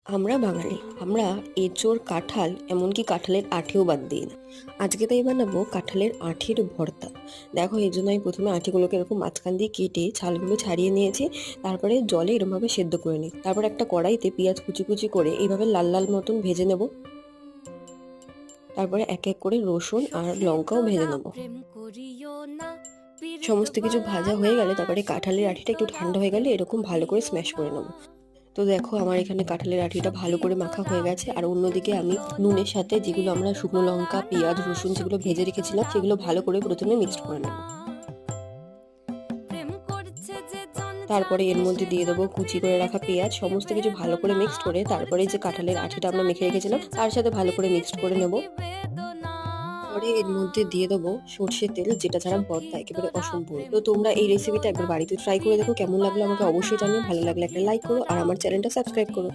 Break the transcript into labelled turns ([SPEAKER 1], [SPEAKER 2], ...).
[SPEAKER 1] আমরা বাঙালি, আমরা এঁচোড়, কাঁঠাল এমনকি কাঁঠালের আঠিও বাদ দিই না। আজকে তাই বানাবো কাঁঠালের আঠির ভর্তা। দেখো, এর জন্য আমি প্রথমে আঠিগুলোকে এরকম মাঝখান দিয়ে কেটে ছালগুলো ছাড়িয়ে নিয়েছি। তারপরে জলে এরমভাবে সেদ্ধ করে নিই। তারপর একটা কড়াইতে পেঁয়াজ কুচি কুচি করে এইভাবে লাল লাল মতন ভেজে নেব। তারপরে এক এক করে রসুন আর লঙ্কাও ভেজে নেব। সমস্ত কিছু ভাজা হয়ে গেলে তারপরে কাঁঠালের আঠিটা একটু ঠান্ডা হয়ে গেলে এরকম ভালো করে স্ম্যাশ করে নেব। তো দেখো, আমার এখানে কাঁঠালের আঠিটা ভালো করে মাখা হয়ে গেছে। আর অন্যদিকে আমি নুনের সাথে যেগুলো আমরা শুকনো লঙ্কা, পেঁয়াজ, রসুন যেগুলো ভেজে রেখেছিলাম সেগুলো ভালো করে প্রথমে মিক্সড করে নেব। তারপরে এর মধ্যে দিয়ে দেবো কুচি করে রাখা পেঁয়াজ। সমস্ত কিছু ভালো করে মিক্সড করে তারপরে যে কাঁঠালের আঠিটা আমরা মেখে রেখেছিলাম তার সাথে ভালো করে মিক্সড করে নেব। পরে এর মধ্যে দিয়ে দেবো সর্ষের তেল, যেটা ছাড়া ভর্তা একেবারে অসম্পূর্ণ। তো তোমরা এই রেসিপিটা একবার বাড়িতে ট্রাই করে দেখো। কেমন লাগলো আমাকে অবশ্যই জানিও। ভালো লাগলে একটা লাইক করো আর আমার চ্যানেলটা সাবস্ক্রাইব করো।